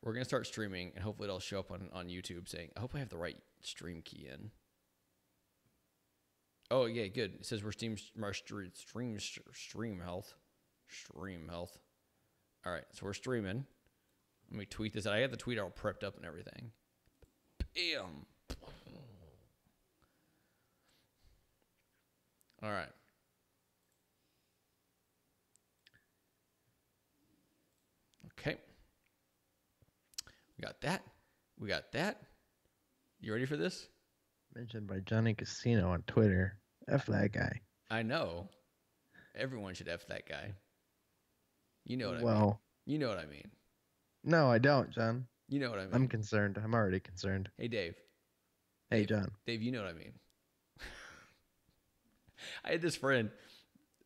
we're gonna start streaming, and hopefully it'll show up on YouTube saying, "I hope I have the right stream key in." Oh yeah, good. It says we're stream health. Stream health. All right, so we're streaming. Let me tweet this out. I have the tweet all prepped up and everything. Bam. All right. Okay. We got that. We got that. You ready for this? Mentioned by Johnny Casino on Twitter. F that guy. I know. Everyone should F that guy. You know what I mean. Well, You know what I mean. no, I don't, John. You know what I mean. I'm concerned. I'm already concerned. Hey, Dave. Hey, John. Dave, you know what I mean. I had this friend,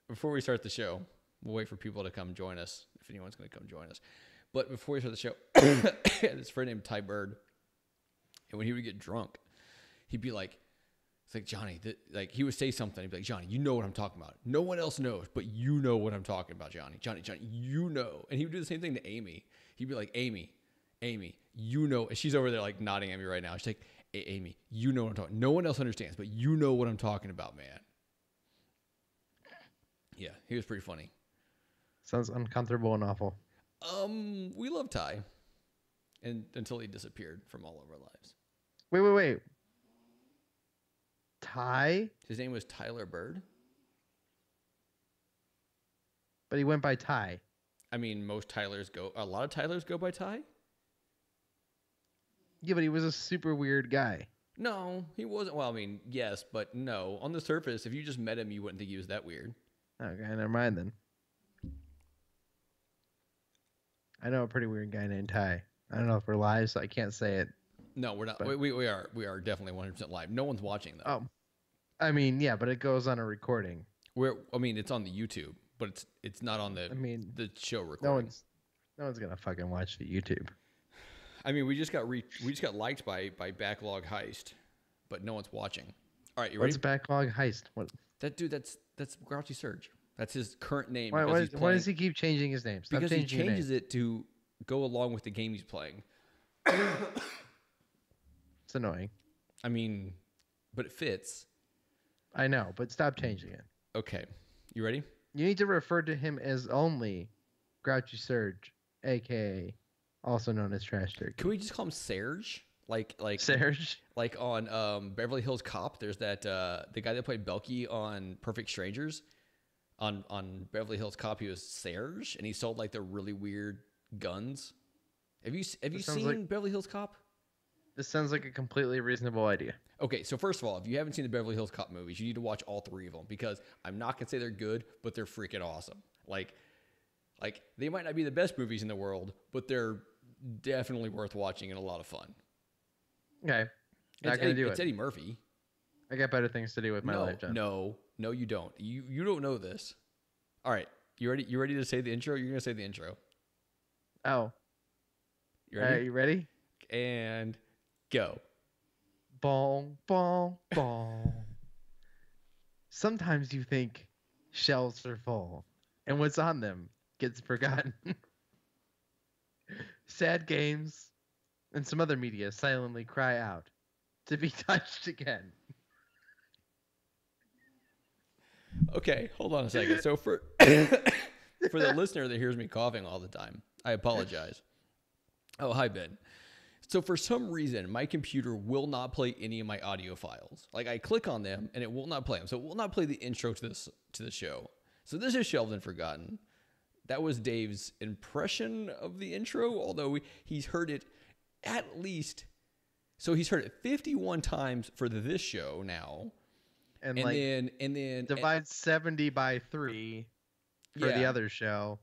before we start the show, we'll wait for people to come join us, if anyone's going to come join us. But before we start the show, I had this friend named Ty Bird. And when he would get drunk, he'd be like, it's like, Johnny, like he would say something. He'd be like, Johnny, you know what I'm talking about. No one else knows, but you know what I'm talking about, Johnny. Johnny, you know. And he would do the same thing to Amy. He'd be like, Amy, you know. And she's over there like nodding at me right now. She's like, hey, Amy, you know what I'm talking. No one else understands, but you know what I'm talking about, man. Yeah, he was pretty funny. Sounds uncomfortable and awful. We love Ty, and until he disappeared from all of our lives. Wait. Ty? His name was Tyler Bird. But he went by Ty. I mean, a lot of Tylers go by Ty. Yeah, but he was a super weird guy. No, he wasn't. Well, I mean, yes, but no. On the surface, if you just met him, you wouldn't think he was that weird. Okay, never mind then. I know a pretty weird guy named Ty. I don't know if we're live, so I can't say it. No, we're not. We are definitely 100% live. No one's watching though. Oh, I mean, yeah, but it goes on a recording. It's on the YouTube, but it's not on the the show recording. No one's gonna fucking watch the YouTube. I mean, we just got liked by Backlog Heist, but no one's watching. All right, you ready? What's Backlog Heist? What? That dude, that's Grouchy Surge. That's his current name. Why does he keep changing his name? Because he changes it to go along with the game he's playing. It's annoying. I mean, but it fits. I know, but stop changing it. Okay, you ready? You need to refer to him as only Grouchy Surge, a.k.a. also known as Trash Turkey. Can we just call him Serge? Like Serge? Like on Beverly Hills Cop, there's that the guy that played Belky on Perfect Strangers. On Beverly Hills Cop, he was Serge, and he sold like the really weird guns. Have you seen Beverly Hills Cop? This sounds like a completely reasonable idea. Okay, so first of all, if you haven't seen the Beverly Hills Cop movies, you need to watch all three of them because I'm not gonna say they're good, but they're freaking awesome. Like they might not be the best movies in the world, but they're definitely worth watching and a lot of fun. Okay, not gonna do it. It's Eddie Murphy. I got better things to do with my life, John. No, you don't. You don't know this. All right, you ready? You ready to say the intro? You're gonna say the intro. Oh, you ready? You ready? And go. Bong, bong, bong. Sometimes you think shelves are full, and what's on them gets forgotten. Sad games and some other media silently cry out to be touched again. Okay, hold on a second. So for the listener that hears me coughing all the time, I apologize. Oh, hi, Ben. So for some reason, my computer will not play any of my audio files. Like I click on them and it will not play them. So it will not play the intro to the show. So this is Shelved and Forgotten. That was Dave's impression of the intro, although he's heard it at least. So he's heard it 51 times for this show now. And then divide 70 by 3 for the other show.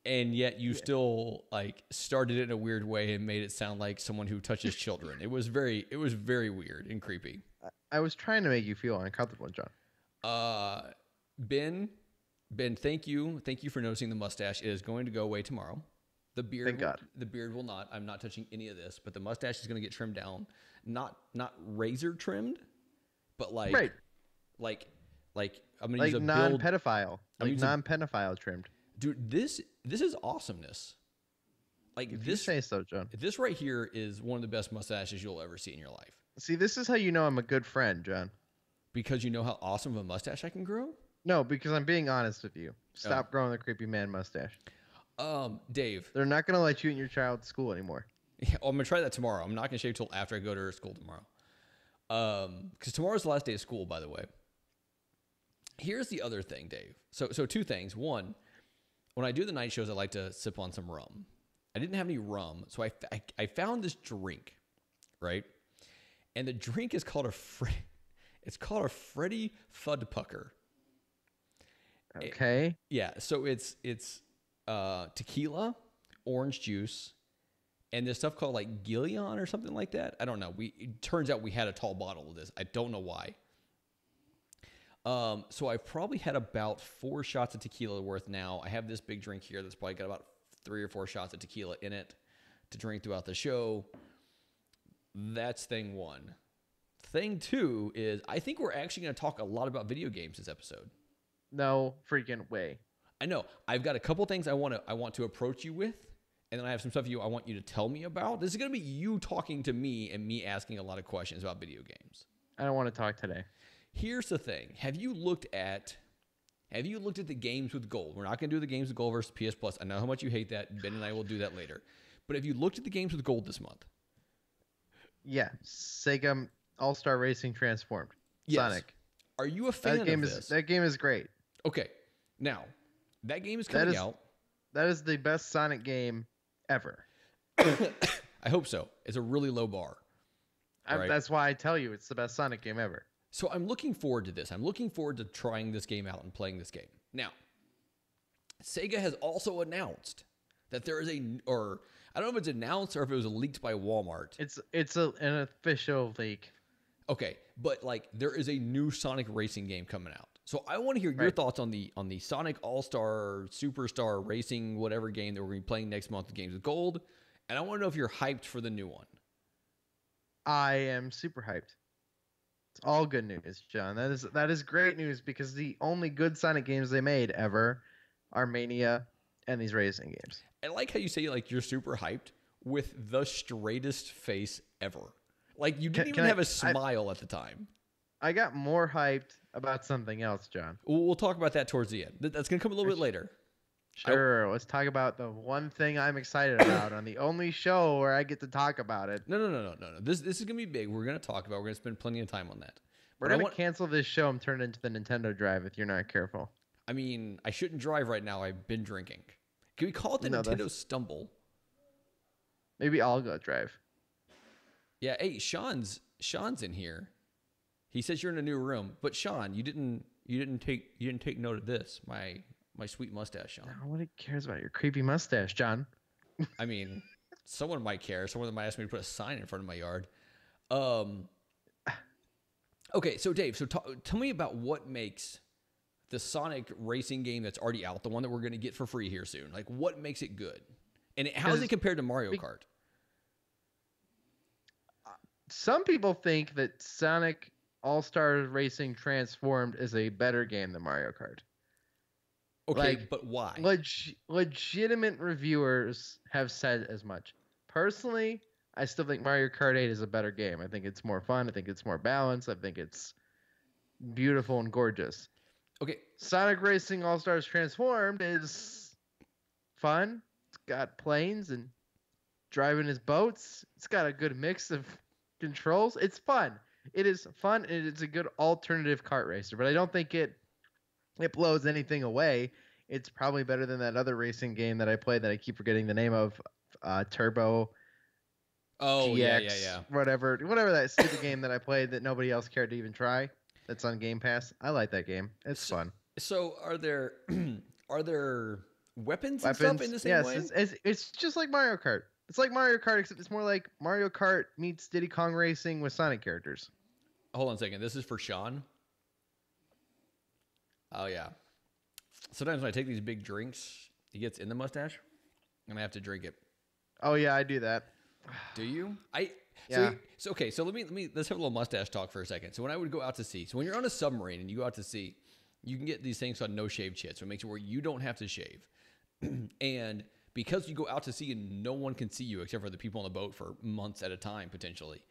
And yet you still like started it in a weird way and made it sound like someone who touches children. It was very weird and creepy. I was trying to make you feel uncomfortable, John. Ben, thank you for noticing the mustache. It is going to go away tomorrow. The beard, thank God. The beard will not. I'm not touching any of this, but the mustache is going to get trimmed down. Not razor trimmed, but like right. like I'm going to like use a non-pedophile, like non-pedophile trimmed. Dude, this is awesomeness. Like If you say so, John. this right here is one of the best mustaches you'll ever see in your life. See, this is how you know I'm a good friend, John. Because you know how awesome of a mustache I can grow? No, because I'm being honest with you. Oh. Stop growing the creepy man mustache. Dave. They're not gonna let you in your child's school anymore. Yeah, I'm gonna try that tomorrow. I'm not gonna shave till after I go to her school tomorrow. Because tomorrow's the last day of school, by the way. Here's the other thing, Dave. So two things. One, when I do the night shows, I like to sip on some rum. I didn't have any rum, so I found this drink, right? And the drink is called it's called a Freddy Fudd Pucker. Okay. Yeah, so it's tequila, orange juice, and this stuff called like Gillian or something like that. I don't know. It turns out we had a tall bottle of this. I don't know why. So I've probably had about 4 shots of tequila worth now. I have this big drink here that's probably got about 3 or 4 shots of tequila in it to drink throughout the show. That's thing one. Thing two is I think we're actually going to talk a lot about video games this episode. No freaking way. I know. I've got a couple things I want to approach you with, and then I have some stuff I want you to tell me about. This is going to be you talking to me and me asking a lot of questions about video games. I don't want to talk today. Here's the thing. Have you looked at the games with gold? We're not going to do the games with gold versus PS Plus. I know how much you hate that. Ben and I will do that later. But have you looked at the games with gold this month? Yeah. Sega All-Star Racing Transformed. Yes. Sonic. Are you a fan of this? That game is great. Okay. Now, that game is coming out. That is the best Sonic game ever. I hope so. It's a really low bar. Right? That's why I tell you it's the best Sonic game ever. So I'm looking forward to this. I'm looking forward to trying this game out and playing this game. Now, Sega has also announced that there is or I don't know if it's announced or if it was leaked by Walmart. It's an official leak. Okay, but like there is a new Sonic racing game coming out. So I want to hear your thoughts on the Sonic All-Star Superstar Racing whatever game that we're going to be playing next month with Games with Gold. And I want to know if you're hyped for the new one. I am super hyped. It's all good news, John. That is great news because the only good Sonic games they made ever are Mania and these racing games. I like how you say like you're super hyped with the straightest face ever. Like you didn't even have a smile at the time. I got more hyped about something else, John. We'll talk about that towards the end. That's going to come a little bit later. Sure. Let's talk about the one thing I'm excited about on the only show where I get to talk about it. No. This is going to be big. We're going to talk about it. We're going to spend plenty of time on that. We're going to cancel this show and turn it into the Nintendo Drive if you're not careful. I mean, I shouldn't drive right now. I've been drinking. Can we call it the Nintendo Stumble? Maybe I'll go drive. Yeah. Hey, Sean's in here. He says you're in a new room, but Sean, you didn't take note of this. My sweet mustache, Sean. Nobody cares about your creepy mustache, John. I mean, someone might care. Someone might ask me to put a sign in front of my yard. Okay, so Dave, tell me about what makes the Sonic racing game that's already out, the one that we're going to get for free here soon. Like, what makes it good? And how is it compared to Mario Kart? Some people think that Sonic All-Star Racing Transformed is a better game than Mario Kart. Okay, but why? Legitimate reviewers have said as much. Personally, I still think Mario Kart 8 is a better game. I think it's more fun. I think it's more balanced. I think it's beautiful and gorgeous. Okay. Sonic Racing All-Stars Transformed is fun. It's got planes and driving his boats. It's got a good mix of controls. It's fun. It is fun, and it's a good alternative kart racer. But I don't think it blows anything away. It's probably better than that other racing game that I played that I keep forgetting the name of, Turbo. Oh, GX, yeah. Whatever that stupid game that I played that nobody else cared to even try. That's on Game Pass. I like that game. It's fun. So are there weapons and stuff in the same way? Yes, it's just like Mario Kart. It's like Mario Kart, except it's more like Mario Kart meets Diddy Kong Racing with Sonic characters. Hold on a second. This is for Sean. Oh, yeah. Sometimes when I take these big drinks, it gets in the mustache, and I have to drink it. Oh, yeah, I do that. Do you? Yeah. So let's have a little mustache talk for a second. So when I would go out to sea, so when you're on a submarine and you go out to sea, you can get these things called no shave chits. So it makes it where you don't have to shave. And because you go out to sea and no one can see you except for the people on the boat for months at a time, potentially,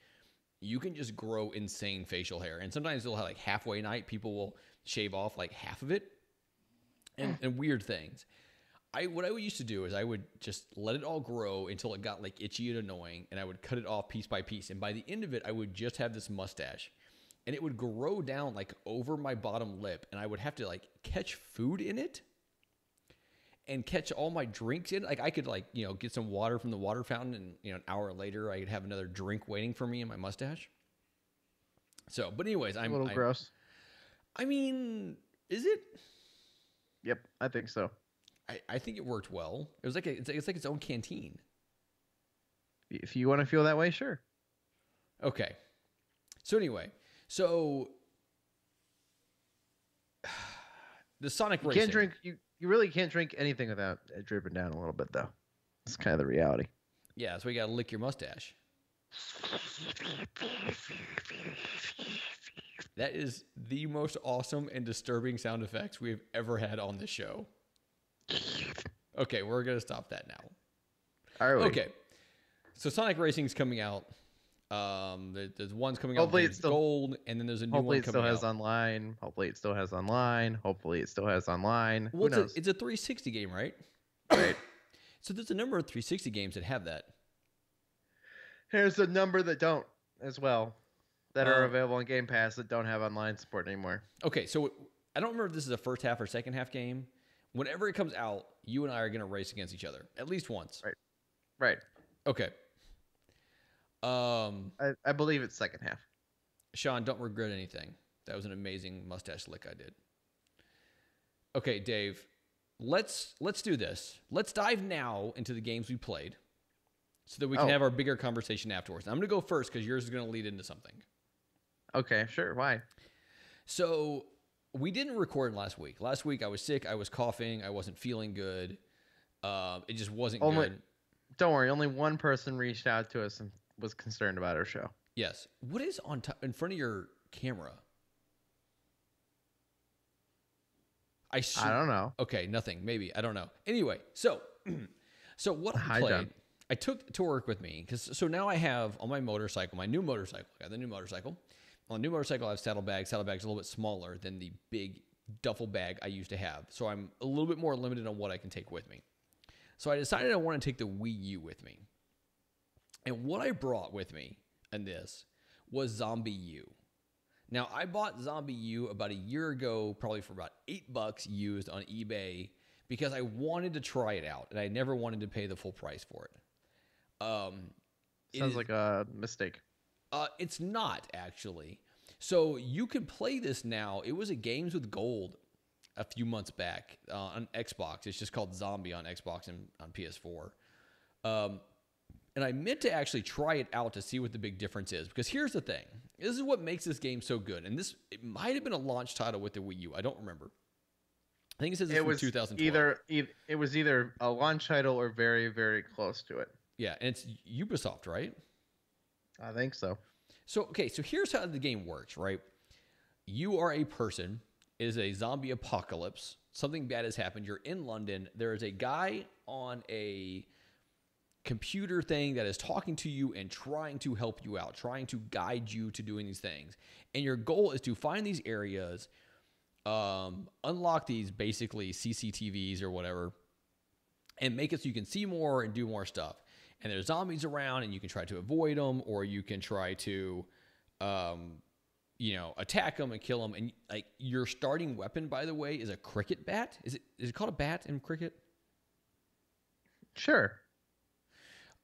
you can just grow insane facial hair. And sometimes they'll have like halfway night, people will shave off like half of it and weird things. What I used to do is I would just let it all grow until it got like itchy and annoying, and I would cut it off piece by piece. And by the end of it, I would just have this mustache, and it would grow down like over my bottom lip, and I would have to like catch food in it and catch all my drinks in it. Like I could like, get some water from the water fountain, and an hour later I could have another drink waiting for me in my mustache. So, but anyways, A little gross. I mean, is it? Yep, I think so. I think it worked well. It was like it's like its own canteen. If you want to feel that way, sure. Okay. So anyway, the Sonic Racing. Can't drink. You really can't drink anything without it dripping down a little bit, though. It's kind of the reality. Yeah, so you gotta lick your mustache. That is the most awesome and disturbing sound effects we've ever had on this show. Okay, we're going to stop that now. Are we? Okay. So Sonic Racing's coming out. There's one's coming out. Hopefully it's still gold, and then there's a new one coming out. Hopefully it still has online. Hopefully it still has online. Hopefully it still has online. Well, Who knows? It's a 360 game, right? Right. So there's a number of 360 games that have that. Here's a number that don't as well, that are available on Game Pass that don't have online support anymore. Okay, so I don't remember if this is a first half or second half game. Whenever it comes out, you and I are going to race against each other at least once. Right. Okay. I believe it's second half. Sean, don't regret anything. That was an amazing mustache lick I did. Okay, Dave, let's do this. Let's dive now into the games we played so that we can have our bigger conversation afterwards. I'm going to go first because yours is going to lead into something. Okay, sure. Why? So we didn't record last week. Last week I was sick. I was coughing. I wasn't feeling good. It just wasn't good. Don't worry. Only one person reached out to us and was concerned about our show. Yes. What is on in front of your camera? I don't know. Okay, nothing. Maybe. I don't know. Anyway, so what I played, John. I took to work with me so now I have on my motorcycle, my new motorcycle. I got the new motorcycle. On the new motorcycle, I have saddlebags. Saddlebags a little bit smaller than the big duffel bag I used to have. So I'm a little bit more limited on what I can take with me. So I decided I want to take the Wii U with me. And what I brought with me in this was Zombie U. Now, I bought Zombie U about a year ago, probably for about $8 used on eBay, because I wanted to try it out, and I never wanted to pay the full price for it. Sounds like a mistake. It's not, actually. So you can play this now. It was a Games with Gold a few months back on Xbox. It's just called Zombie on Xbox and on PS4. And I meant to actually try it out to see what the big difference is. Because here's the thing. This is what makes this game so good. And it might have been a launch title with the Wii U. I don't remember. I think it says it was 2012. It was either a launch title or very, very close to it. Yeah, and it's Ubisoft, right? I think so. So here's how the game works, right? You are a person. It is a zombie apocalypse. Something bad has happened. You're in London. There is a guy on a computer thing that is talking to you and trying to help you out, trying to guide you to doing these things. And your goal is to find these areas, unlock these basically CCTVs or whatever, and make it so you can see more and do more stuff. And there's zombies around, and you can try to avoid them, or you can try to, attack them and kill them. And like your starting weapon, by the way, is a cricket bat. Is it called a bat in cricket? Sure.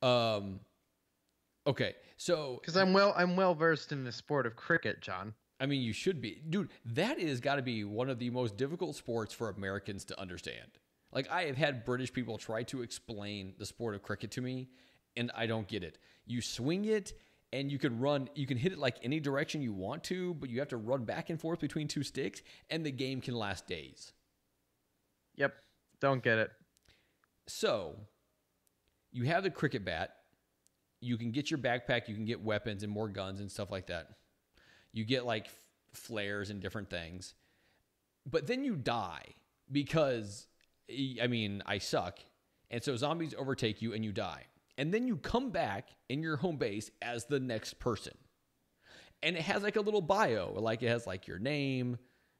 Okay, so because I'm well versed in the sport of cricket, John. I mean, you should be, dude. That is got to be one of the most difficult sports for Americans to understand. Like, I have had British people try to explain the sport of cricket to me, and I don't get it. You swing it, and you can hit it like any direction you want to, but you have to run back and forth between two sticks, and the game can last days. Yep, don't get it. So, you have the cricket bat. You can get your backpack. You can get weapons and more guns and stuff like that. You get, like, flares and different things. But then you die because, I mean, I suck. And so zombies overtake you and you die. And then you come back in your home base as the next person. And it has like a little bio, like it has like your name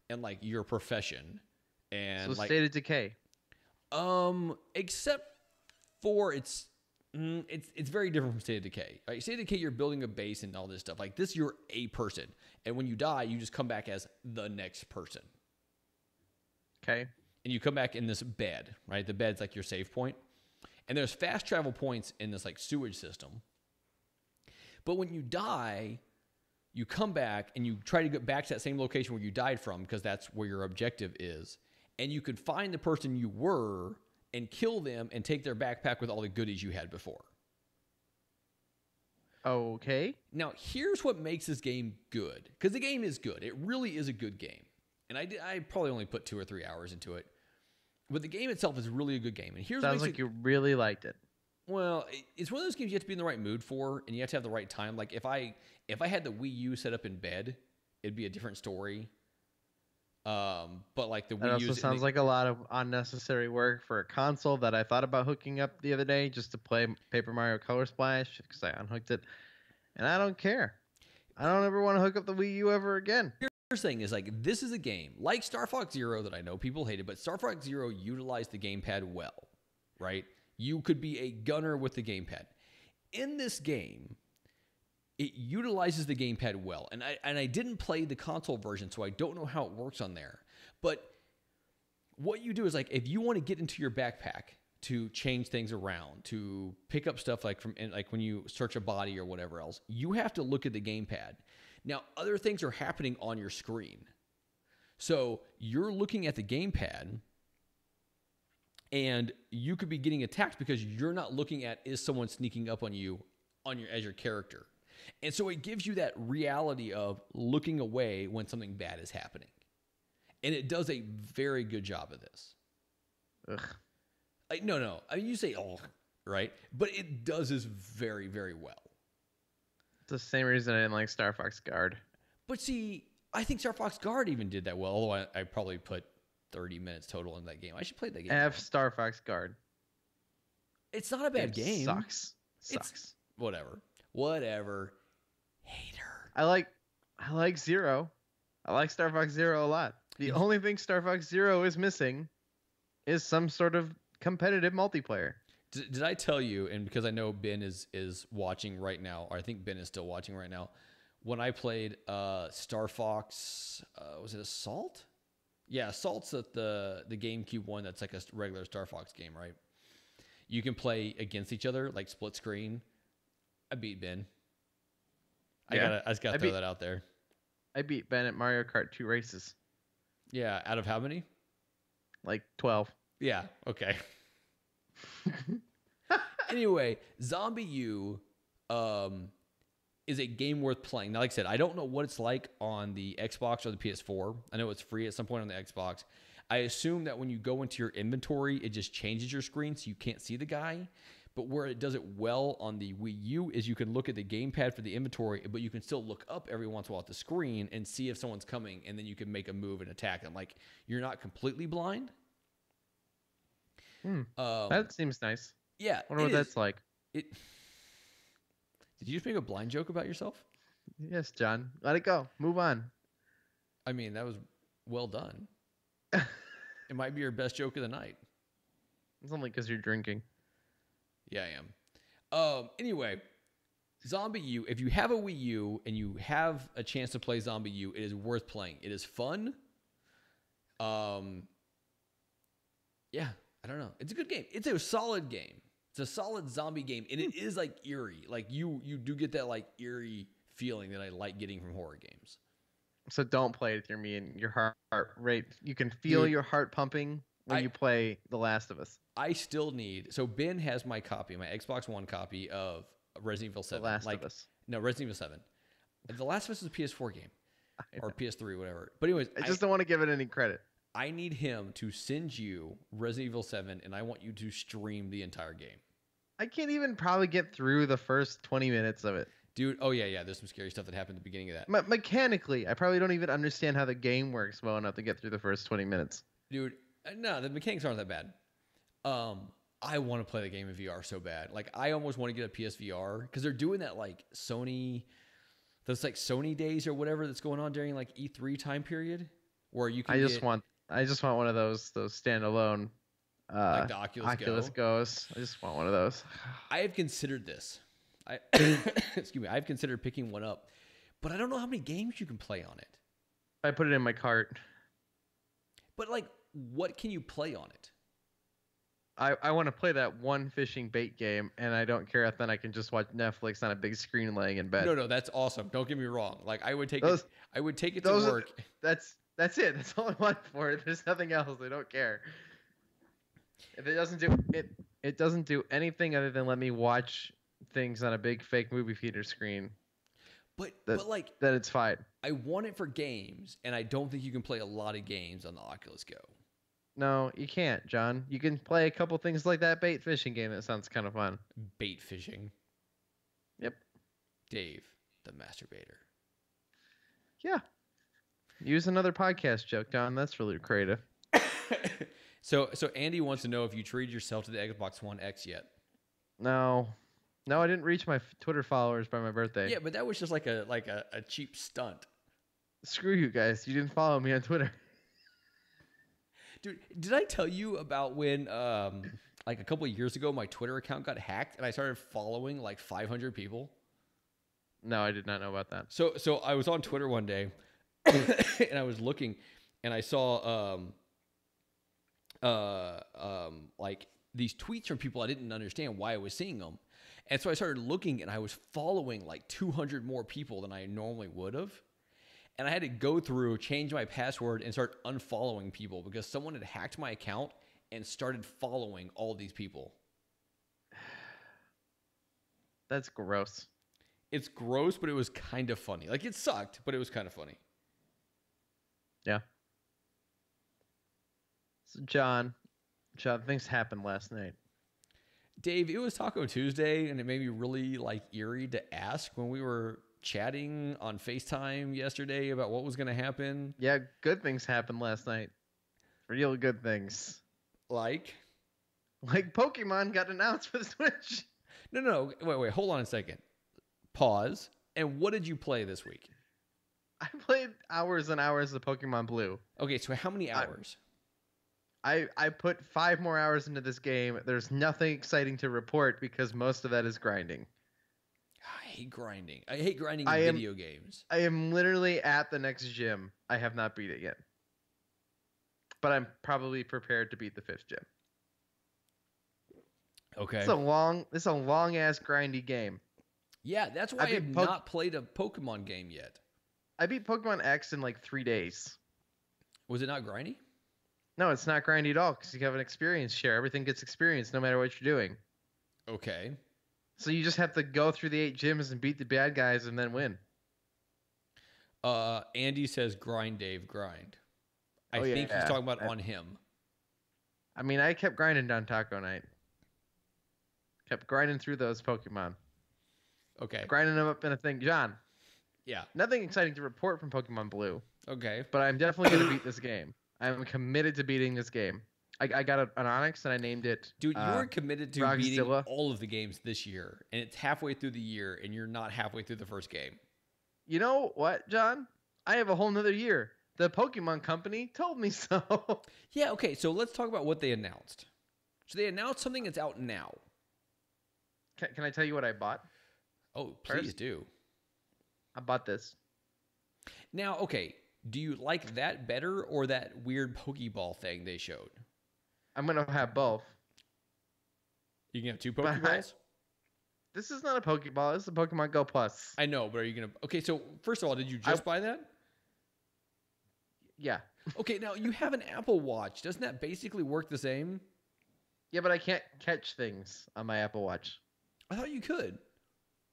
and like your profession. And So like state of decay. Except for it's very different from State of Decay. Right? State of Decay, you're building a base and all this stuff. Like this, you're a person. And when you die, you just come back as the next person. Okay. And you come back in this bed, right? The bed's like your save point. And there's fast travel points in this like sewage system. But when you die, you come back and you try to get back to that same location where you died from because that's where your objective is. And you can find the person you were and kill them and take their backpack with all the goodies you had before. Okay. Now, here's what makes this game good. Because the game is good. It really is a good game. And I probably only put 2 or 3 hours into it. But the game itself is really a good game. And here's Sounds what like you really liked it. Well, it's one of those games you have to be in the right mood for, and you have to have the right time. Like if I had the Wii U set up in bed, it'd be a different story. But like the Wii U also sounds like a lot of unnecessary work for a console that I thought about hooking up the other day just to play Paper Mario Color Splash because I unhooked it, and I don't care. I don't ever want to hook up the Wii U ever again. Here's the thing is like this is a game like Star Fox Zero that I know people hated, but Star Fox Zero utilized the gamepad well, right? You could be a gunner with the gamepad. In this game, it utilizes the gamepad well. And I didn't play the console version, so I don't know how it works on there. But what you do is like if you want to get into your backpack to change things around, to pick up stuff like when you search a body or whatever else, you have to look at the gamepad. Now, other things are happening on your screen. So you're looking at the gamepad, and you could be getting attacked because you're not looking at is someone sneaking up on you as your character. And so it gives you that reality of looking away when something bad is happening. And it does a very good job of this. Ugh. No. I mean, you say, oh, right? But it does this very, very well. It's the same reason I didn't like Star Fox Guard. But see, I think Star Fox Guard even did that well, although I probably put 30 minutes total in that game. I should play that game. F Star Fox Guard. It's not a bad game. Sucks. It's whatever. Hater. I like Zero. I like Star Fox Zero a lot. The only thing Star Fox Zero is missing is some sort of competitive multiplayer. Did I tell you, and because I know Ben is watching right now, or I think Ben is still watching right now, when I played Star Fox, was it Assault? Yeah, Assault's at the GameCube one that's like a regular Star Fox game, right? You can play against each other, like split screen. I beat Ben. Yeah, I just got to throw that out there. I beat Ben at Mario Kart 2 races. Yeah, out of how many? Like 12. Yeah, okay. Anyway, Zombie U is a game worth playing. Now, like I said, I don't know what it's like on the Xbox or the PS4. I know it's free at some point on the Xbox. I assume that when you go into your inventory, it just changes your screen so you can't see the guy. But where it does it well on the Wii U is you can look at the gamepad for the inventory, but you can still look up every once in a while at the screen and see if someone's coming, and then you can make a move and attack them. Like, you're not completely blind. That seems nice. Yeah. I wonder what that's like. Did you just make a blind joke about yourself? Yes, John. Let it go. Move on. I mean, that was well done. It might be your best joke of the night. It's only because you're drinking. Yeah, I am. Anyway, Zombie U, if you have a Wii U and you have a chance to play Zombie U, it is worth playing. It is fun. Yeah, I don't know. It's a good game. It's a solid game. It's a solid zombie game, and it is like eerie. Like you do get that like eerie feeling that I like getting from horror games. So don't play it with me and your heart rate. You can feel your heart pumping when you play The Last of Us. I still need. So Ben has my copy, my Xbox One copy of Resident Evil 7. The Last of Us. No, Resident Evil 7. The Last of Us is a PS4 game or PS3, whatever. But anyways, I just don't want to give it any credit. I need him to send you Resident Evil 7, and I want you to stream the entire game. I can't even probably get through the first 20 minutes of it. Dude, oh yeah. There's some scary stuff that happened at the beginning of that. Mechanically, I probably don't even understand how the game works well enough to get through the first 20 minutes. Dude, no, the mechanics aren't that bad. I want to play the game in VR so bad. Like, I almost want to get a PSVR because they're doing that like Sony, those like Sony days or whatever that's going on during like E3 time period, where you can I just want one of those standalone like the Oculus Go. Goes. I just want one of those. I have considered this. Excuse me. I've considered picking one up, but I don't know how many games you can play on it. I put it in my cart. But like, what can you play on it? I want to play that one fishing bait game, and I don't care if then I can just watch Netflix on a big screen laying in bed. No, that's awesome. Don't get me wrong. Like, I would take it to work. That's it. That's all I want for it. There's nothing else. I don't care. If it doesn't do it doesn't do anything other than let me watch things on a big fake movie theater screen. But like that, it's fine. I want it for games, and I don't think you can play a lot of games on the Oculus Go. No, you can't, John. You can play a couple things like that bait fishing game. That sounds kind of fun. Bait fishing. Yep. Dave, the masturbator. Yeah. Use another podcast joke, John. That's really creative. So Andy wants to know if you treated yourself to the Xbox One X yet. No, I didn't reach my Twitter followers by my birthday. Yeah, but that was just like a cheap stunt. Screw you guys. You didn't follow me on Twitter. Dude, did I tell you about when, like a couple of years ago, my Twitter account got hacked and I started following like 500 people? No, I did not know about that. So I was on Twitter one day and I was looking and I saw like these tweets from people I didn't understand why I was seeing them. And so I started looking and I was following like 200 more people than I normally would have. And I had to go through, change my password, and start unfollowing people because someone had hacked my account and started following all these people. That's gross. It's gross, but it was kind of funny. Like, it sucked, but it was kind of funny. Yeah. So, John, things happened last night. Dave, it was Taco Tuesday, and it made me really, like, eerie to ask when we were chatting on FaceTime yesterday about what was going to happen. Yeah, good things happened last night. Real good things. Like Pokemon got announced for the Switch. No. Wait. Hold on a second. Pause. And what did you play this week? I played hours and hours of Pokemon Blue. Okay, so how many hours? I put 5 more hours into this game. There's nothing exciting to report because most of that is grinding. I hate grinding. I hate grinding in video games. I am literally at the next gym. I have not beat it yet. But I'm probably prepared to beat the 5th gym. Okay. It's a long ass grindy game. Yeah, that's why I have not played a Pokemon game yet. I beat Pokemon X in like 3 days. Was it not grindy? No, it's not grindy at all because you have an experience share. Everything gets experience no matter what you're doing. Okay. So you just have to go through the 8 gyms and beat the bad guys and then win. Andy says grind, Dave, grind. I think he's talking about on him. I mean, I kept grinding down Taco Night. Kept grinding through those Pokemon. Okay. Grinding them up in a thing. John. Yeah. Nothing exciting to report from Pokemon Blue. Okay. But I'm definitely going to beat this game. I'm committed to beating this game. I got an Onix and I named it. Dude, you were committed to Rockzilla. beating all of the games this year, and it's halfway through the year, and you're not halfway through the first game. You know what, John? I have a whole nother year. The Pokemon Company told me so. Yeah, okay, so let's talk about what they announced. So they announced something that's out now. Can I tell you what I bought? Oh, please do. I bought this. Now, okay, do you like that better or that weird Pokeball thing they showed? I'm going to have both. You can have 2 Pokeballs? This is not a Pokeball. This is a Pokemon Go Plus. I know, but are you going to... Okay, so first of all, did you just buy that? Yeah. Okay, now you have an Apple Watch. Doesn't that basically work the same? Yeah, but I can't catch things on my Apple Watch. I thought you could.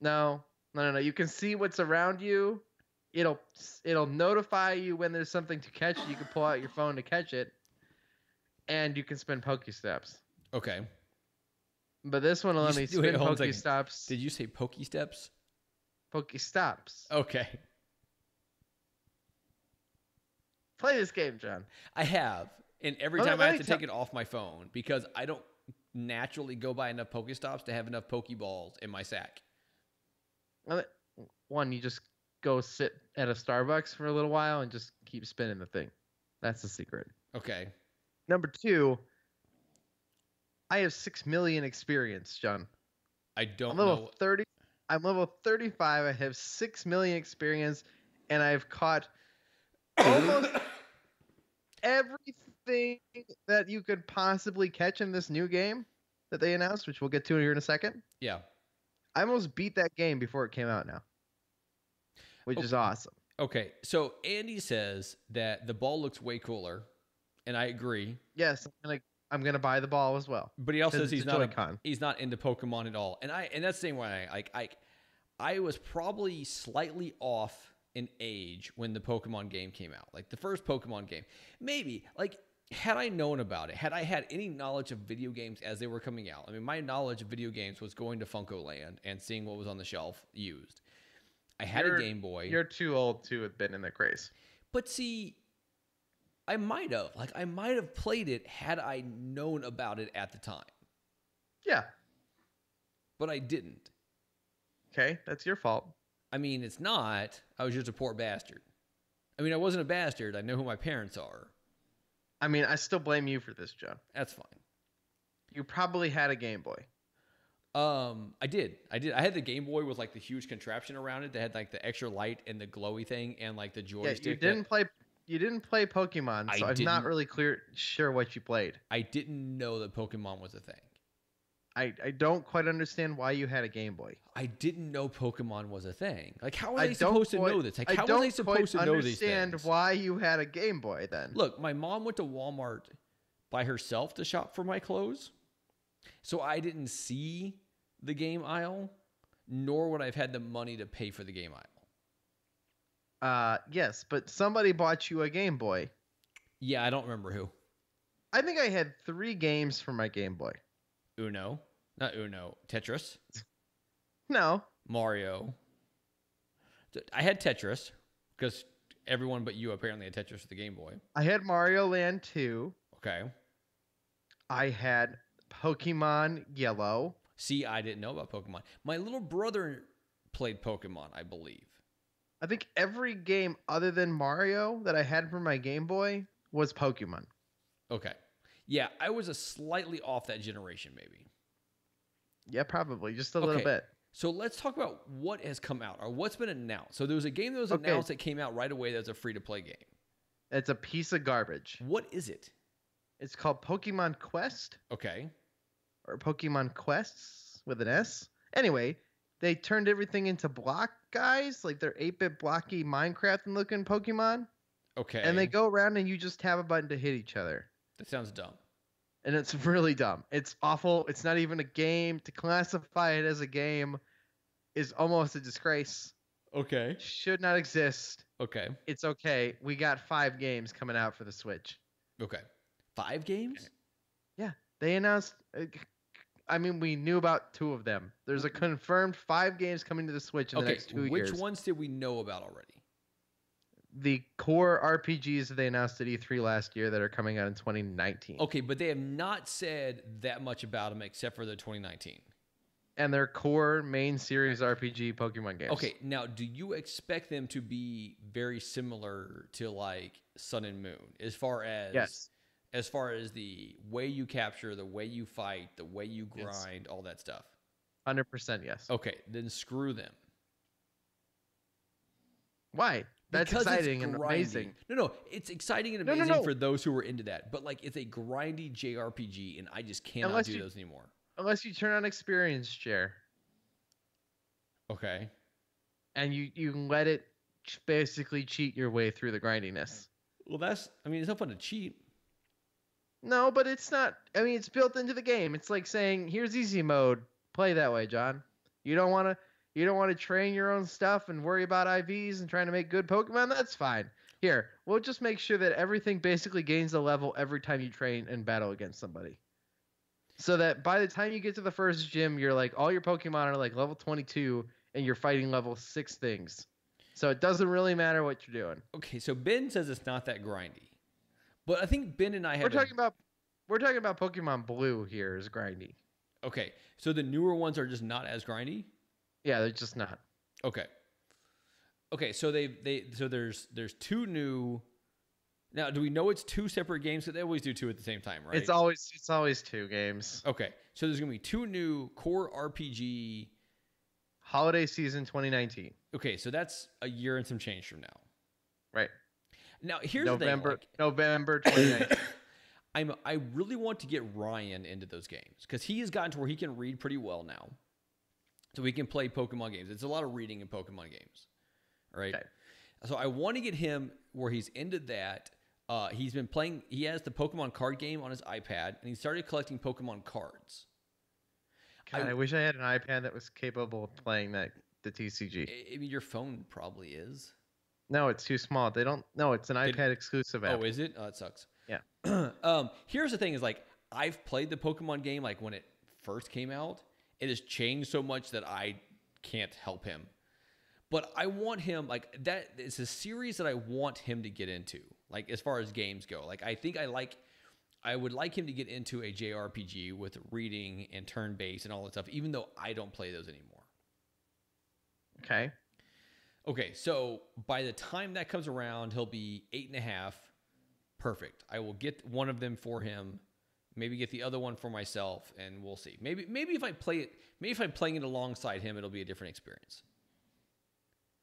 No. You can see what's around you. It'll notify you when there's something to catch. You can pull out your phone to catch it. And you can spin Pokestops. Okay. But this one will let me spin Pokestops. Did you say Pokesteps? Pokestops. Okay. Play this game, John. I have. And every time I have to take it off my phone because I don't naturally go by enough Pokestops to have enough Pokeballs in my sack. One, you just go sit at a Starbucks for a little while and just keep spinning the thing. That's the secret. Okay. Number 2, I have 6 million experience, John. I don't I'm know. level 30. I'm level 35. I have 6 million experience, and I've caught almost everything that you could possibly catch in this new game that they announced, which we'll get to here in a second. Yeah. I almost beat that game before it came out now, which is awesome. Okay. So Andy says that the ball looks way cooler, and I agree. Yes, I'm gonna buy the ball as well. But he also says he's not Joy-Con. he's not into Pokemon at all. And that's the same way. I was probably slightly off in age when the Pokemon game came out. Like the first Pokemon game. Maybe like had I known about it, had I had any knowledge of video games as they were coming out. I mean, my knowledge of video games was going to Funko Land and seeing what was on the shelf used. I had a Game Boy. You're too old to have been in the craze. But see, I might have played it had I known about it at the time. Yeah. But I didn't. Okay, that's your fault. I mean, it's not. I was just a poor bastard. I mean, I wasn't a bastard. I know who my parents are. I mean, I still blame you for this, John. That's fine. You probably had a Game Boy. I did. I had the Game Boy with like the huge contraption around it that had like the extra light and the glowy thing and like the joystick. Yeah, you didn't play Pokemon, so I'm not really sure what you played. I didn't know that Pokemon was a thing. I don't quite understand why you had a Game Boy. I didn't know Pokemon was a thing. Like, how are they supposed to know this? Like, how are they supposed to know these things? I don't understand why you had a Game Boy then. Look, my mom went to Walmart by herself to shop for my clothes, so I didn't see the game aisle, nor would I have had the money to pay for the game aisle. Yes, but somebody bought you a Game Boy. Yeah, I don't remember who. I think I had 3 games for my Game Boy. Uno. Not Uno. Tetris. No. Mario. I had Tetris, because everyone but you apparently had Tetris for the Game Boy. I had Mario Land 2. Okay. I had Pokemon Yellow. See, I didn't know about Pokemon. My little brother played Pokemon, I believe. I think every game other than Mario that I had for my Game Boy was Pokemon. Okay. Yeah, I was a slightly off that generation, maybe. Yeah, probably. Just a little bit. So let's talk about what has come out or what's been announced. So there was a game that was announced that came out right away that was a free-to-play game. It's a piece of garbage. What is it? It's called Pokemon Quest. Okay. Or Pokemon Quests with an S. Anyway, they turned everything into block guys. Like they're 8-bit blocky Minecraft-looking Pokemon. Okay. And they go around and you just have a button to hit each other. That sounds dumb. And it's really dumb. It's awful. It's not even a game. To classify it as a game is almost a disgrace. Okay. Should not exist. Okay. It's okay. We got 5 games coming out for the Switch. Okay. 5 games? Okay. Yeah. They announced... I mean, we knew about 2 of them. There's a confirmed 5 games coming to the Switch in the next 2 years. Which ones did we know about already? The core RPGs that they announced at E3 last year that are coming out in 2019. Okay, but they have not said that much about them except for the 2019. And their core main series RPG Pokemon games. Okay, now do you expect them to be very similar to like Sun and Moon as far as as far as the way you capture, the way you fight, the way you grind, all that stuff? 100% yes. Okay, then screw them. Why? That's because exciting and amazing. No, it's exciting and amazing for those who are into that. But like, it's a grindy JRPG, and I just cannot do those anymore. Unless you turn on experience share. Okay. And you let it basically cheat your way through the grindiness. Well, it's not fun to cheat. No, but it's not. I mean, it's built into the game. It's like saying, here's easy mode. Play that way, John. You don't want to train your own stuff and worry about IVs and trying to make good Pokemon? That's fine. Here, we'll just make sure that everything basically gains a level every time you train and battle against somebody. So that by the time you get to the first gym, you're like, all your Pokemon are like level 22 and you're fighting level 6 things. So it doesn't really matter what you're doing. Okay, so Ben says it's not that grindy. But I think Ben and I have... We're talking about Pokemon Blue here is grindy. Okay, so the newer ones are just not as grindy. Yeah, they're just not. Okay. Okay, so there's two new. Now, do we know it's two separate games? Because they always do two at the same time, right? It's always 2 games. Okay, so there's gonna be two new core RPG. Holiday season 2019. Okay, so that's a year and some change from now. Right. Now here's November the thing. November 2019. I really want to get Ryan into those games because he has gotten to where he can read pretty well now, so we can play Pokemon games. It's a lot of reading in Pokemon games, right? Okay. So I want to get him where he's into that. He's been playing. He has the Pokemon card game on his iPad, and he started collecting Pokemon cards. God, I wish I had an iPad that was capable of playing the TCG. I mean, your phone probably is. No, it's too small. They don't. No, it's an iPad exclusive app. Oh, is it? Oh, that sucks. Yeah. Here's the thing: is like I've played the Pokemon game like when it first came out. It has changed so much that I can't help him. But I want him like that. It's a series that I want him to get into. Like as far as games go, like I would like him to get into a JRPG with reading and turn based and all that stuff. Even though I don't play those anymore. Okay. Okay, so by the time that comes around, he'll be 8.5. Perfect. I will get one of them for him. Maybe get the other one for myself, and we'll see. Maybe if I play it, maybe if I'm playing it alongside him, it'll be a different experience.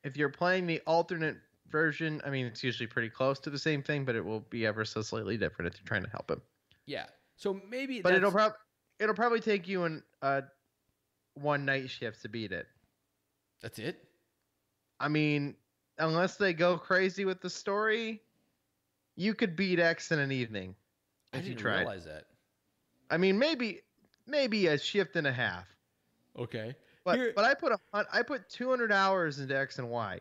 If you're playing the alternate version, I mean, it's usually pretty close to the same thing, but it will be ever so slightly different if you're trying to help him. Yeah. So maybe, but it'll probably take you an one night shift to beat it. That's it. I mean, unless they go crazy with the story, you could beat X in an evening if you tried. I didn't realize that. I mean, maybe a shift and a half. Okay. But I put 200 hours into X and Y.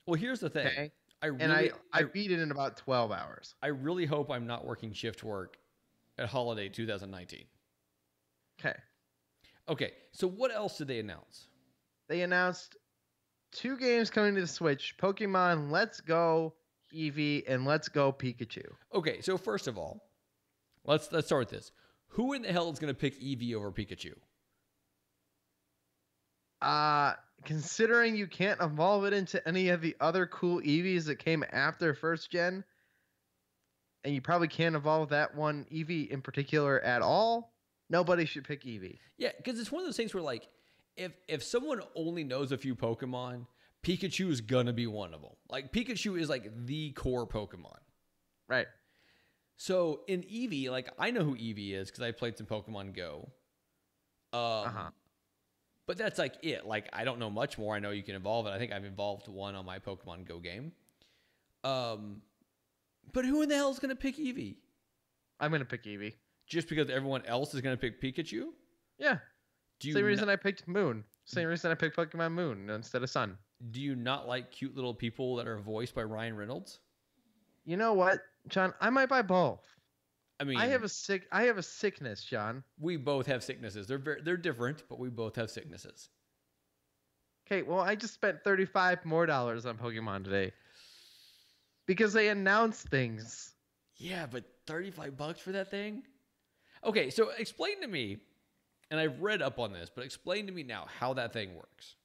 Well, here's the thing. Okay. I beat it in about 12 hours. I really hope I'm not working shift work at Holiday 2019. Okay. Okay. So what else did they announce? They announced 2 games coming to the Switch: Pokemon Let's Go Eevee and Let's Go Pikachu. Okay, so first of all, let's start with this. Who in the hell is going to pick Eevee over Pikachu? Considering you can't evolve it into any of the other cool Eevees that came after first gen, and you probably can't evolve that one Eevee in particular at all, nobody should pick Eevee. Yeah, because it's one of those things where like, if someone only knows a few Pokemon, Pikachu is gonna be one of them. Like Pikachu is like the core Pokemon. Right. So in Eevee, like I know who Eevee is because I played some Pokemon Go. But that's like it. Like I don't know much more. I know you can evolve it. I think I've evolved one on my Pokemon Go game. But who in the hell is gonna pick Eevee? I'm gonna pick Eevee. Just because everyone else is gonna pick Pikachu? Yeah. Same reason I picked Moon. Same reason I picked Pokemon Moon instead of Sun. Do you not like cute little people that are voiced by Ryan Reynolds? You know what, John? I might buy both. I mean, I have a sickness, John. We both have sicknesses. They're different, but we both have sicknesses. Okay, well, I just spent $35 more on Pokemon today because they announced things. Yeah, but $35 for that thing? Okay, so explain to me. And I've read up on this, but explain to me now how that thing works.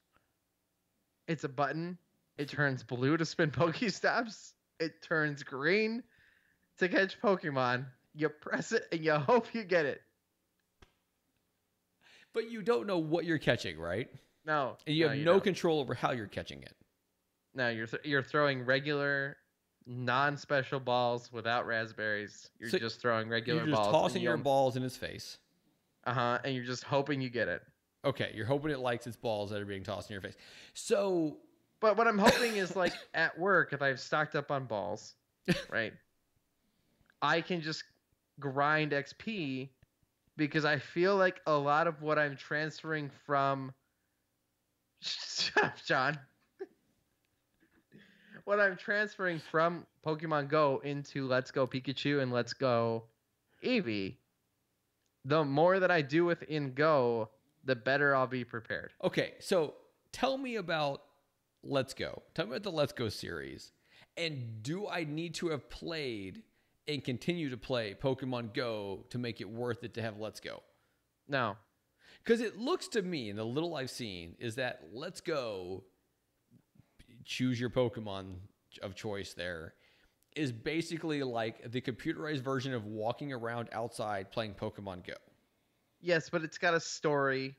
It's a button. It turns blue to spin Pokestops. It turns green to catch Pokemon. You press it and you hope you get it. But you don't know what you're catching, right? No. And you have no control over how you're catching it. No, you're throwing regular, non-special balls without raspberries. You're just throwing regular balls. You're just tossing your balls in his face. And you're just hoping you get it. Okay, you're hoping it likes its balls that are being tossed in your face. So, but what I'm hoping is like at work, if I've stocked up on balls, right, I can just grind XP because I feel like a lot of what I'm transferring from shut up, John. What I'm transferring from Pokemon Go into Let's Go Pikachu and Let's Go Eevee, the more that I do within Go, the better I'll be prepared. Okay, so tell me about Let's Go. Tell me about the Let's Go series. And do I need to have played and continue to play Pokemon Go to make it worth it to have Let's Go? No. Because it looks to me, and the little I've seen, is that Let's Go, choose your Pokemon of choice there, is basically like the computerized version of walking around outside playing Pokemon Go. Yes, but it's got a story,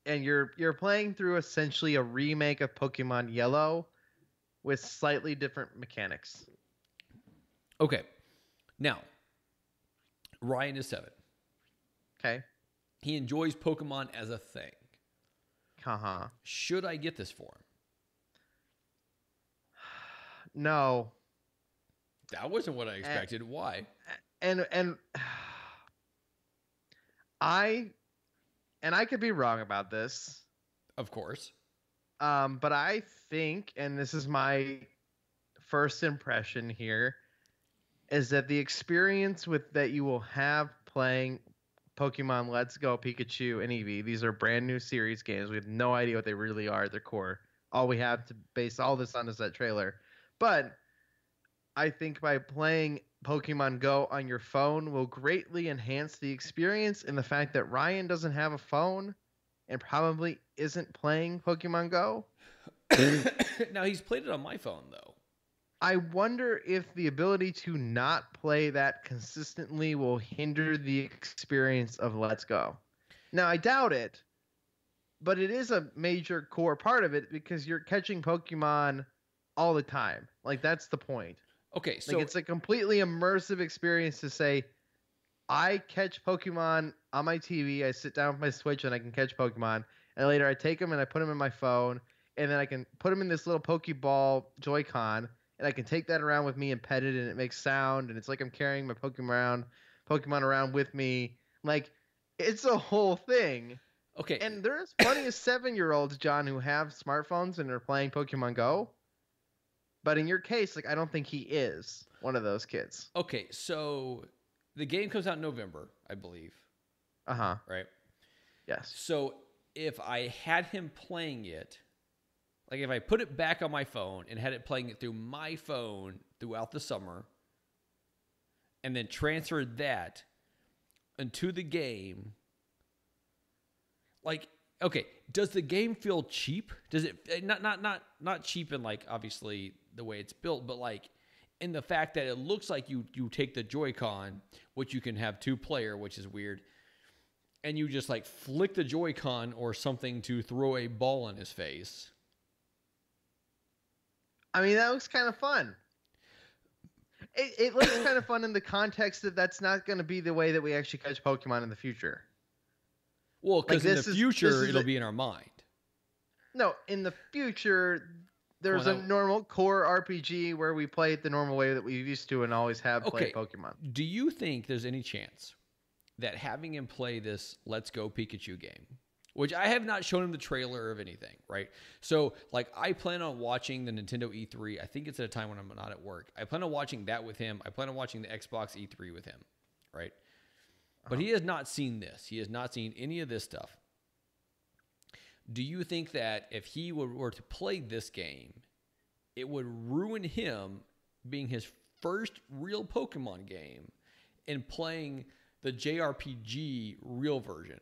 and you're playing through essentially a remake of Pokemon Yellow with slightly different mechanics. Okay. Now, Ryan is 7. Okay. He enjoys Pokemon as a thing. Uh-huh. Should I get this for him? No. That wasn't what I expected. Why? And I could be wrong about this. Of course. But I think, and this is my first impression here, is that the experience that you will have playing Pokemon Let's Go Pikachu and Eevee, these are brand new series games. We have no idea what they really are at their core. All we have to base all this on is that trailer. But I think by playing Pokemon Go on your phone will greatly enhance the experience, and the fact that Ryan doesn't have a phone and probably isn't playing Pokemon Go. Now, he's played it on my phone, though. I wonder if the ability to not play that consistently will hinder the experience of Let's Go. Now, I doubt it, but it is a major core part of it because you're catching Pokemon all the time. Like, that's the point. Okay, so like, it's a completely immersive experience to say, I catch Pokemon on my TV, I sit down with my Switch and I can catch Pokemon, and later I take them and I put them in my phone, and then I can put them in this little Pokeball Joy-Con, and I can take that around with me and pet it, and it makes sound, and it's like I'm carrying my Pokemon around with me. Like, it's a whole thing. Okay. And there's plenty of 7-year-olds, John, who have smartphones and are playing Pokemon Go. But in your case, like, I don't think he is one of those kids. Okay, so the game comes out in November, I believe. Uh-huh. Right? Yes. So if I had him playing it, like if I put it back on my phone and had it playing it through my phone throughout the summer, and then transferred that into the game, like, okay, does the game feel cheap? Does it not cheap in, like, obviously the way it's built, but like in the fact that it looks like you take the Joy-Con, which you can have 2-player, which is weird, and you just like flick the Joy-Con or something to throw a ball in his face. I mean, that looks kind of fun. It looks kind of fun in the context that that's not going to be the way that we actually catch Pokemon in the future. Well, because in the future, it'll be in our mind. No, in the future, there's a normal core RPG where we play it the normal way that we used to and always have played Pokemon. Do you think there's any chance that having him play this Let's Go Pikachu game, which I have not shown him the trailer of anything, right? So, like, I plan on watching the Nintendo E3. I think it's at a time when I'm not at work. I plan on watching that with him. I plan on watching the Xbox E3 with him, right? But he has not seen this. He has not seen any of this stuff. Do you think that if he were to play this game, it would ruin him being his first real Pokemon game and playing the JRPG real version?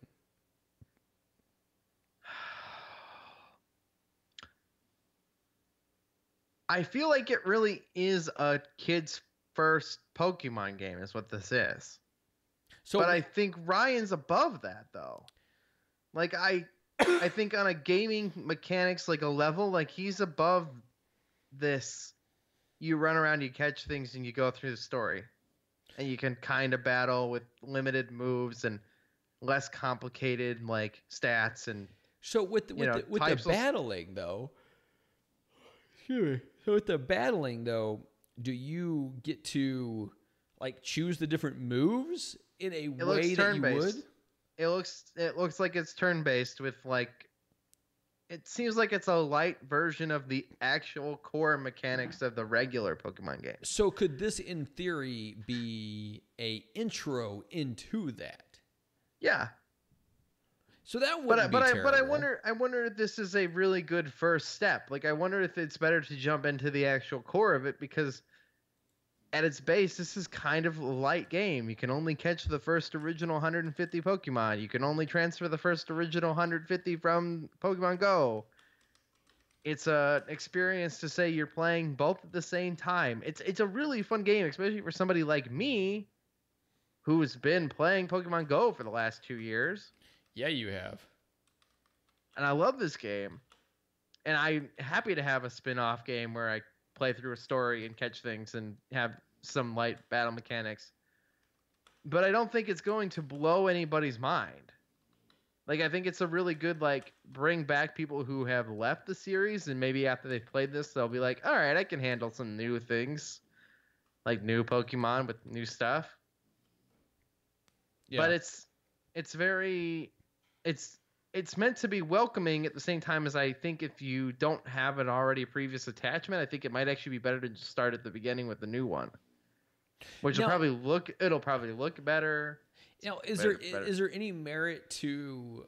I feel like it really is a kid's first Pokemon game is what this is. So, but I think Ryan's above that, though. Like, I think on a gaming mechanics, like a level, like he's above this. You run around, you catch things, and you go through the story. And you can kind of battle with limited moves and less complicated, like, stats and... So with the battling, though... Excuse me. So with the battling, though, do you get to, like, choose the different moves in a way that you would? It looks like it's turn-based with, like... It seems like it's a light version of the actual core mechanics of the regular Pokemon game. So could this, in theory, be a intro into that? Yeah. So that wouldn't be terrible. But I wonder if this is a really good first step. Like, I wonder if it's better to jump into the actual core of it because at its base, this is kind of a light game. You can only catch the first original 150 Pokemon. You can only transfer the first original 150 from Pokemon Go. It's a experience to say you're playing both at the same time. It's a really fun game, especially for somebody like me who's been playing Pokemon Go for the last 2 years. Yeah, you have. And I love this game. And I'm happy to have a spin-off game where I play through a story and catch things and have some light battle mechanics. But I don't think it's going to blow anybody's mind. Like, I think it's a really good, like, bring back people who have left the series, and maybe after they've played this, they'll be like, all right, I can handle some new things, like new Pokemon with new stuff. Yeah. But it's meant to be welcoming at the same time as I think if you don't have an already previous attachment, I think it might actually be better to just start at the beginning with the new one, which will probably look better. Now, is there any merit to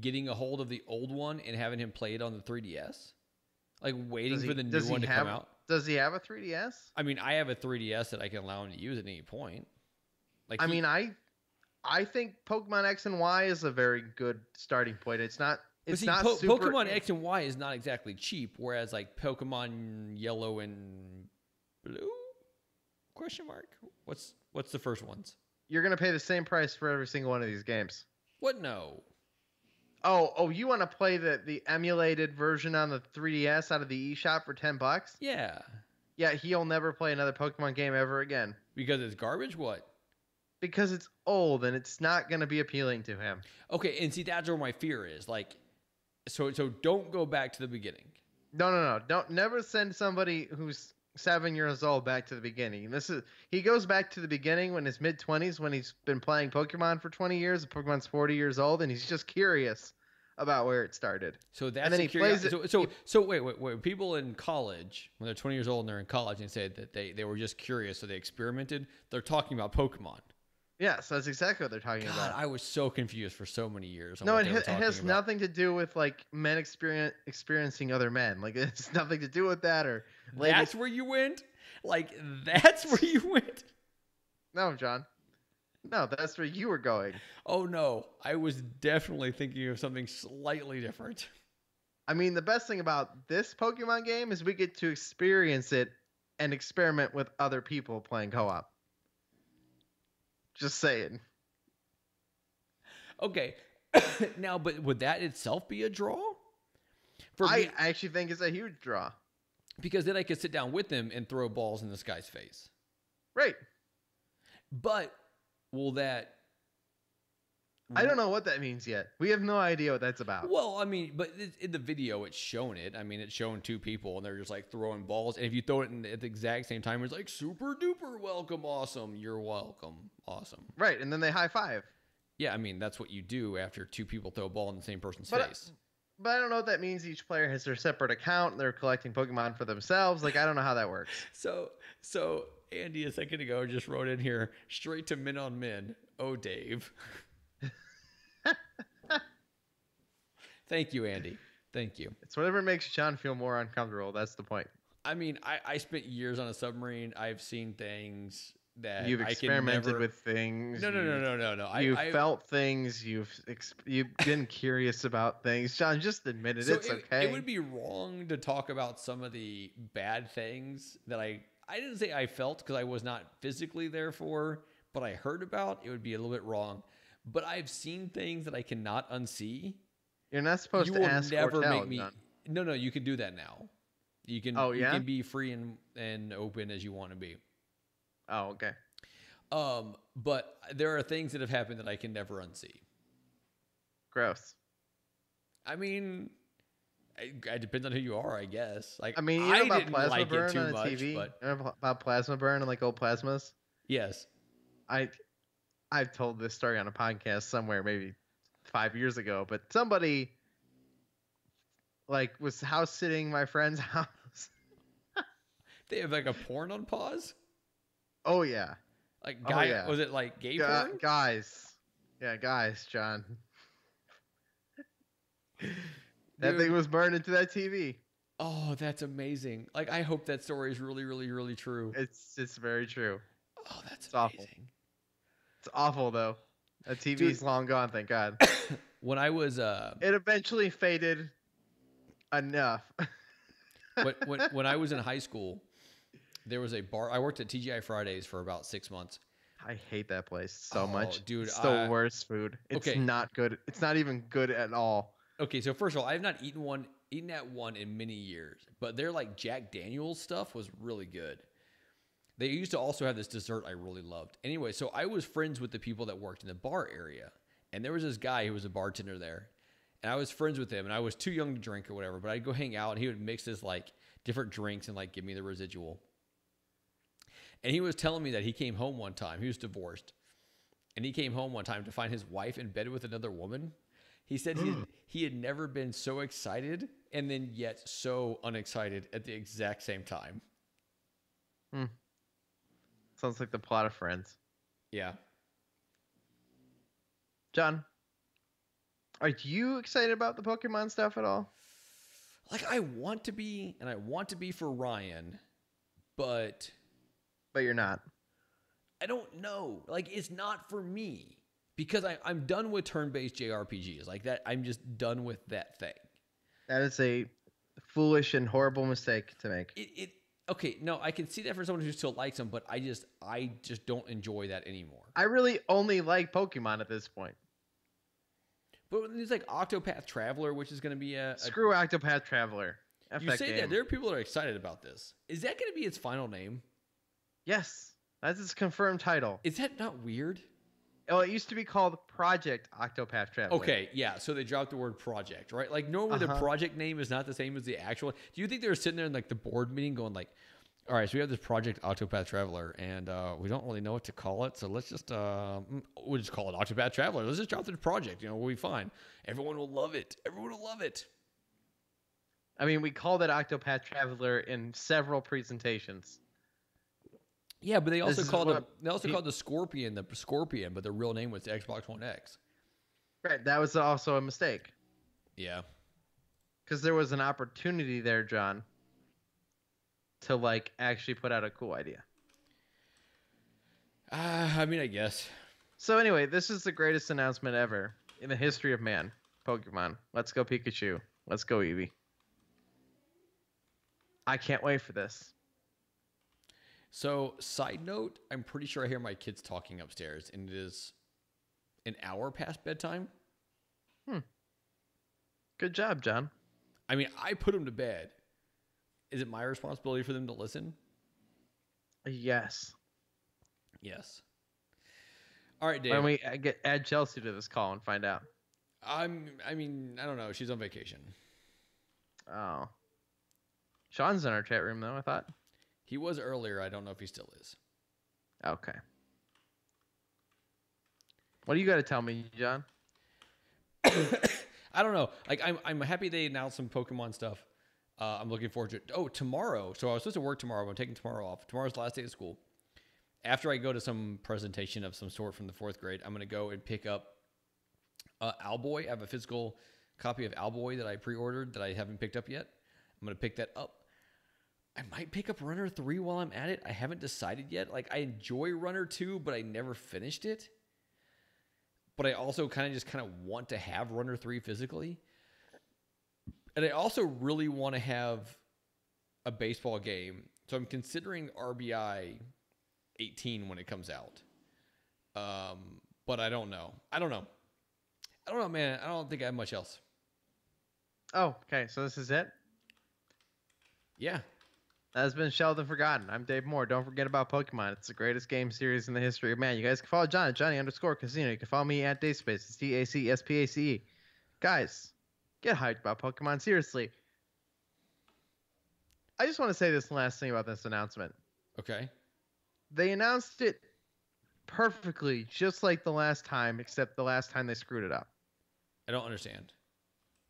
getting a hold of the old one and having him play it on the 3DS? Like waiting for the new one to come out? Does he have a 3DS? I mean, I have a 3DS that I can allow him to use at any point. Like, I think Pokemon X and Y is a very good starting point. It's not super... Pokemon X and Y is not exactly cheap, whereas like Pokemon Yellow and Blue? Question mark. What's the first ones? You're going to pay the same price for every single one of these games. What? No. Oh, you want to play the emulated version on the 3DS out of the eShop for $10? Yeah. Yeah, he'll never play another Pokemon game ever again. Because it's garbage? What? Because it's old and it's not going to be appealing to him. Okay, and see, that's where my fear is. Like, so don't go back to the beginning. No. Don't never send somebody who's 7 years old back to the beginning. He goes back to the beginning when his mid-20s, when he's been playing Pokemon for 20 years. The Pokemon's 40 years old, and he's just curious about where it started. So that's, and then he plays it. So wait. People in college, when they're 20 years old and they're in college, and say that they were just curious, so they experimented. They're talking about Pokemon. Yes, that's exactly what they're talking about. I was so confused for so many years. No, it has nothing to do with like men experiencing other men. Like it's nothing to do with that. Or ladies. That's where you went. Like that's where you went. No, John. No, that's where you were going. Oh no, I was definitely thinking of something slightly different. I mean, the best thing about this Pokemon game is we get to experience it and experiment with other people playing co-op. Just saying. Okay. Now, but would that itself be a draw? I actually think it's a huge draw. Because then I could sit down with them and throw balls in this guy's face. Right. But will that... I don't know what that means yet. We have no idea what that's about. Well, I mean, but in the video, it's shown it. I mean, it's shown two people, and they're just, like, throwing balls. And if you throw it at the exact same time, it's like, super duper welcome, awesome. You're welcome, awesome. Right, and then they high five. Yeah, I mean, that's what you do after two people throw a ball in the same person's face. But I don't know what that means. Each player has their separate account. They're collecting Pokemon for themselves. Like, I don't know how that works. So Andy, a second ago, just wrote in here, straight to men on men. Oh, Dave. Thank you, Andy. Thank you. It's whatever makes John feel more uncomfortable. That's the point. I mean, I spent years on a submarine. I've seen things that you've experimented with things. No. You've felt things. You've been curious about things. John, just admit it. It's okay. It would be wrong to talk about some of the bad things that I didn't say I felt because I was not physically there for, but I heard about. It would be a little bit wrong. But I've seen things that I cannot unsee. You're not supposed to ask or tell. No, you can do that now. You can. You can be free and open as you want to be. Oh, okay. But there are things that have happened that I can never unsee. Gross. I mean, it depends on who you are, I guess. Like, I mean, you know I about didn't plasma like burn it too on much, TV? but You know about plasma burn and like old plasmas? Yes. I've told this story on a podcast somewhere, maybe 5 years ago, but somebody like was house sitting my friend's house. They have like a porn on pause? Oh yeah. Like was it like gay porn? Guys. Yeah, guys, John. That thing was burned into that TV. Oh, that's amazing. Like, I hope that story is really, really, really true. It's very true. Oh, that's It's awful. amazing. It's awful though. The Dude, TV's long gone, thank God. when I was It eventually faded enough. when I was in high school, there was a bar. I worked at TGI Fridays for about 6 months. I hate that place so Oh, much. dude, It's the worst food. It's okay. not good. It's not even good at all. Okay, so first of all, I have not eaten at one in many years, but their like Jack Daniel's stuff was really good. They used to also have this dessert I really loved. Anyway, so I was friends with the people that worked in the bar area, and there was this guy who was a bartender there, and I was friends with him, and I was too young to drink or whatever, but I'd go hang out, and he would mix this like different drinks and like give me the residual. And he was telling me that he came home one time. He was divorced, and he came home one time to find his wife in bed with another woman. He said he had never been so excited and then yet so unexcited at the exact same time. Hmm. Sounds like the plot of Friends. Yeah. John, are you excited about the Pokemon stuff at all? Like, I want to be, and I want to be for Ryan, but you're not. I don't know. Like, it's not for me because I'm done with turn-based JRPGs like that. I'm just done with that thing. That is a foolish and horrible mistake to make. Okay, no, I can see that for someone who still likes them, but I just don't enjoy that anymore. I really only like Pokemon at this point. But there's like Octopath Traveler, which is going to be Screw Octopath Traveler. You say that there are people that are excited about this. Is that going to be its final name? Yes, that's its confirmed title. Is that not weird? Oh, it used to be called Project Octopath Traveler. Okay, yeah. So they dropped the word project, right? Like normally the project name is not the same as the actual. Do you think they were sitting there in like the board meeting going like, all right, so we have this Project Octopath Traveler and we don't really know what to call it. So let's just, we'll just call it Octopath Traveler. Let's just drop the project. You know, we'll be fine. Everyone will love it. Everyone will love it. I mean, we called it Octopath Traveler in several presentations. Yeah, but they also called the Scorpion, but the real name was the Xbox One X. Right, that was also a mistake. Yeah. Because there was an opportunity there, John, to like actually put out a cool idea. I mean, I guess. So anyway, this is the greatest announcement ever in the history of man. Pokemon. Let's go Pikachu. Let's go Eevee. I can't wait for this. So, side note, I'm pretty sure I hear my kids talking upstairs, and it is an hour past bedtime. Good job, John. I mean, I put them to bed. Is it my responsibility for them to listen? Yes. Yes. All right, Dave. Why don't we add Chelsea to this call and find out? I mean, I don't know. She's on vacation. Oh. Sean's in our chat room, though, I thought. He was earlier. I don't know if he still is. Okay. What do you got to tell me, John? I don't know. Like, I'm happy they announced some Pokemon stuff. I'm looking forward to it. Oh, tomorrow. So I was supposed to work tomorrow. I'm taking tomorrow off. Tomorrow's the last day of school. After I go to some presentation of some sort from the 4th grade, I'm going to go and pick up Owlboy. I have a physical copy of Owlboy that I pre-ordered that I haven't picked up yet. I'm going to pick that up. I might pick up Runner 3 while I'm at it. I haven't decided yet. Like, I enjoy Runner 2, but I never finished it. But I also kind of want to have Runner 3 physically. And I also really want to have a baseball game. So I'm considering RBI 18 when it comes out. But I don't know. I don't know, man. I don't think I have much else. Oh, okay. So this is it? Yeah. That has been Shelved and Forgotten. I'm Dave Moore. Don't forget about Pokemon. It's the greatest game series in the history of man. You guys can follow John at Johnny_Casino. You can follow me at Dayspace. It's DACSPACE. Guys, get hyped about Pokemon. Seriously. I just want to say this last thing about this announcement. Okay. They announced it perfectly, just like the last time, except the last time they screwed it up. I don't understand.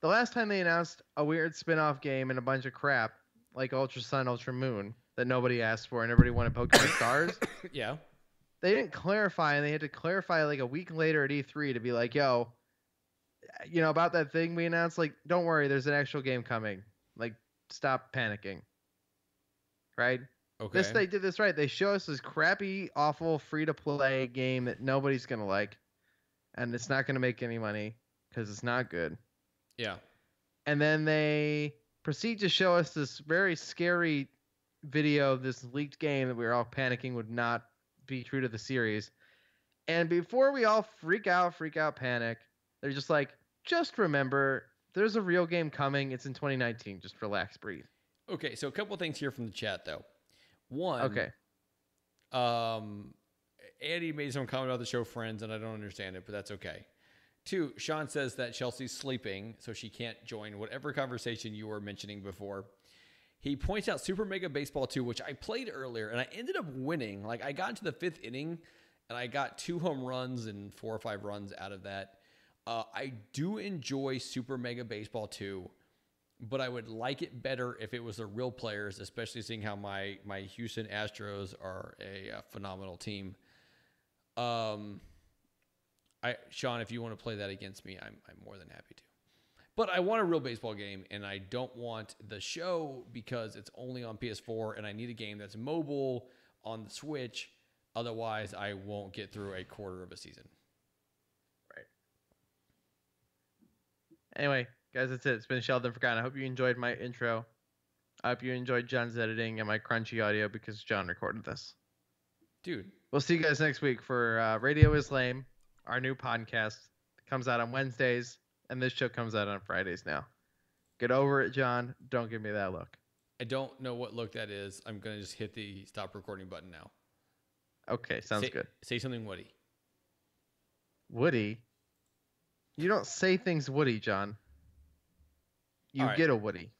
The last time they announced a weird spin-off game and a bunch of crap, like Ultra Sun, Ultra Moon, that nobody asked for and everybody wanted Pokemon Stars. Yeah. They didn't clarify, and they had to clarify like a week later at E3 to be like, yo, about that thing we announced, like, don't worry, there's an actual game coming. Like, stop panicking. Right? Okay. They did this right. They show us this crappy, awful, free-to-play game that nobody's going to like. And it's not going to make any money because it's not good. Yeah. And then they proceed to show us this very scary video of this leaked game that we were all panicking would not be true to the series. And before we all freak out, panic, they're just like, just remember, there's a real game coming. It's in 2019. Just relax, breathe. Okay, so a couple things here from the chat though. One, Okay. Andy made some comment about the show Friends, and I don't understand it, but that's okay. Two, Sean says that Chelsea's sleeping, so she can't join whatever conversation you were mentioning before. He points out Super Mega Baseball 2, which I played earlier, and I ended up winning. Like, I got into the 5th inning, and I got 2 home runs and 4 or 5 runs out of that. I do enjoy Super Mega Baseball 2, but I would like it better if it was the real players, especially seeing how my Houston Astros are a phenomenal team. Sean, if you want to play that against me, I'm more than happy to. But I want a real baseball game, and I don't want the show because it's only on PS4, and I need a game that's mobile on the Switch. Otherwise, I won't get through a quarter of a season. Right. Anyway, guys, that's it. It's been Shelved and Forgotten. I hope you enjoyed my intro. I hope you enjoyed John's editing and my crunchy audio because John recorded this. Dude. We'll see you guys next week for Radio is Lame, our new podcast. It comes out on Wednesdays, and this show comes out on Fridays now. Get over it, John. Don't give me that look. I don't know what look that is. I'm going to just hit the stop recording button now. Okay, sounds good. Say something Woody. Woody? You don't say things Woody, John. You get a Woody.